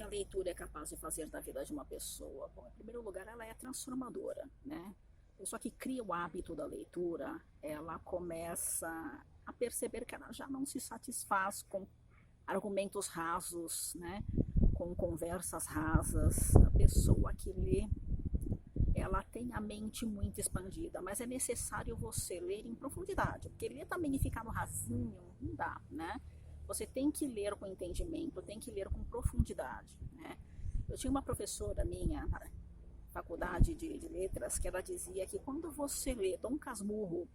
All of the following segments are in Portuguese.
que a leitura é capaz de fazer da vida de uma pessoa? Bom, em primeiro lugar, ela é transformadora, né? A pessoa que cria o hábito da leitura, ela começa a perceber que ela já não se satisfaz com argumentos rasos, né? Com conversas rasas. A pessoa que lê, ela tem a mente muito expandida, mas é necessário você ler em profundidade, porque ler também e ficar no rasinho não dá, né? Você tem que ler com entendimento, tem que ler com profundidade, né? Eu tinha uma professora minha na faculdade de letras que ela dizia que quando você lê Dom Casmurro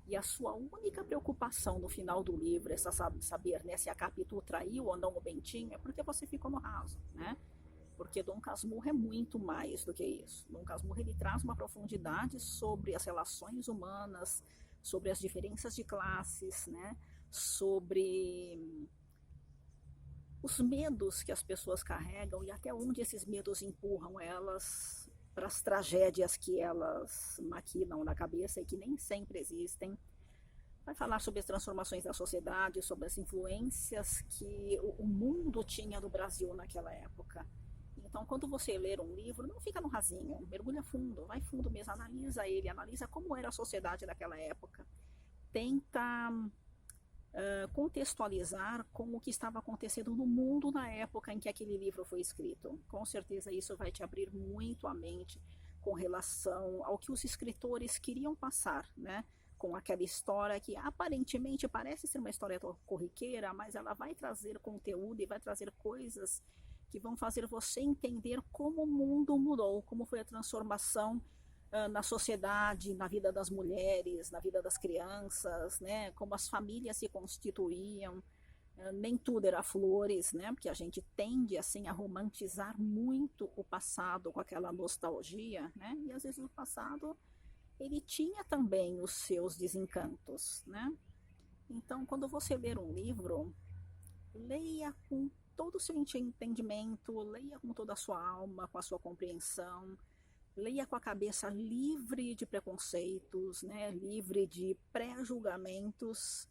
e a sua única preocupação no final do livro é saber, né, se a Capitu traiu ou não o Bentinho, é porque você ficou no raso, né? Porque Dom Casmurro é muito mais do que isso. Dom Casmurro ele traz uma profundidade sobre as relações humanas, sobre as diferenças de classes, né? Sobre os medos que as pessoas carregam e até onde esses medos empurram elas para as tragédias que elas maquinam na cabeça e que nem sempre existem. Vai falar sobre as transformações da sociedade, sobre as influências que o mundo tinha no Brasil naquela época. Então, quando você ler um livro, não fica no rasinho, mergulha fundo, vai fundo mesmo, analisa ele, analisa como era a sociedade naquela época. Tenta contextualizar com o que estava acontecendo no mundo na época em que aquele livro foi escrito. Com certeza isso vai te abrir muito a mente com relação ao que os escritores queriam passar, né? Com aquela história que aparentemente parece ser uma história corriqueira, mas ela vai trazer conteúdo e vai trazer coisas que vão fazer você entender como o mundo mudou, como foi a transformação na sociedade, na vida das mulheres, na vida das crianças, né? Como as famílias se constituíam. Nem tudo era flores, né? Porque a gente tende assim a romantizar muito o passado com aquela nostalgia, né? E às vezes o passado ele tinha também os seus desencantos, né? Então, quando você ler um livro, leia com todo o seu entendimento, leia com toda a sua alma, com a sua compreensão, leia com a cabeça livre de preconceitos, né? Livre de pré-julgamentos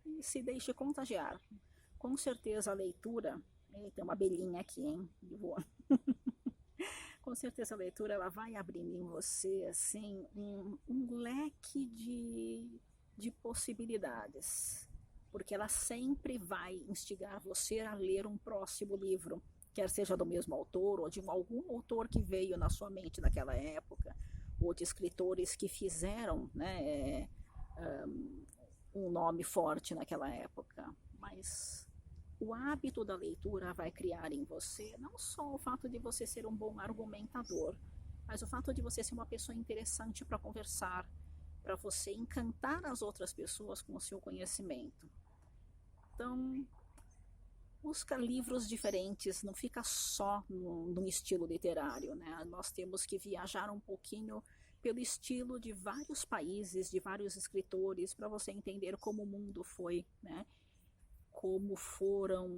e se deixe contagiar. Com certeza a leitura, tem uma abelhinha aqui, hein? Com certeza a leitura ela vai abrindo em você assim um leque de possibilidades, porque ela sempre vai instigar você a ler um próximo livro, quer seja do mesmo autor ou de algum autor que veio na sua mente naquela época, ou de escritores que fizeram, né, um nome forte naquela época. Mas o hábito da leitura vai criar em você não só o fato de você ser um bom argumentador, mas o fato de você ser uma pessoa interessante para conversar, para você encantar as outras pessoas com o seu conhecimento. Então, busca livros diferentes, não fica só num estilo literário, né? Nós temos que viajar um pouquinho pelo estilo de vários países, de vários escritores, para você entender como o mundo foi, né? Como foram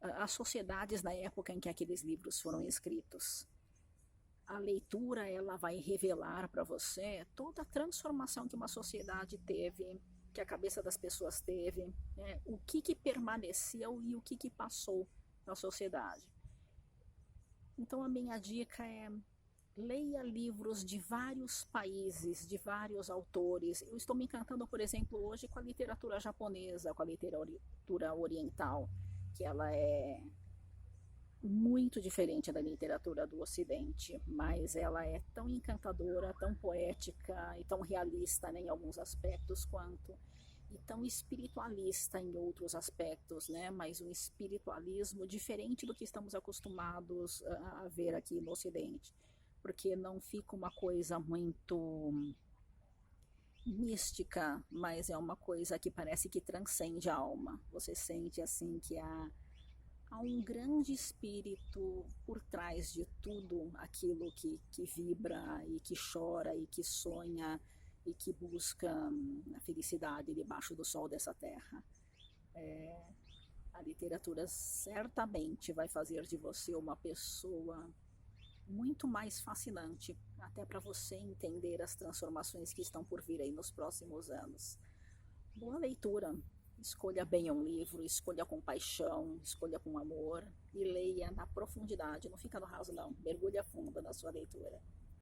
as sociedades na época em que aqueles livros foram escritos. A leitura ela vai revelar para você toda a transformação que uma sociedade teve, que a cabeça das pessoas teve, né? O que permaneceu e o que passou na sociedade. Então a minha dica é leia livros de vários países, de vários autores. Eu estou me encantando, por exemplo, hoje com a literatura japonesa, com a literatura oriental, que ela é muito diferente da literatura do Ocidente, mas ela é tão encantadora, tão poética e tão realista, né, em alguns aspectos quanto e tão espiritualista em outros aspectos, né? Mas um espiritualismo diferente do que estamos acostumados a ver aqui no Ocidente, porque não fica uma coisa muito mística, mas é uma coisa que parece que transcende a alma. Você sente assim que há um grande espírito por trás de tudo aquilo que vibra e que chora e que sonha e que busca a felicidade debaixo do sol dessa terra. A literatura certamente vai fazer de você uma pessoa muito mais fascinante, até para você entender as transformações que estão por vir aí nos próximos anos. Boa leitura Escolha bem um livro, escolha com paixão, escolha com amor e leia na profundidade, não fica no raso não, mergulha fundo na sua leitura.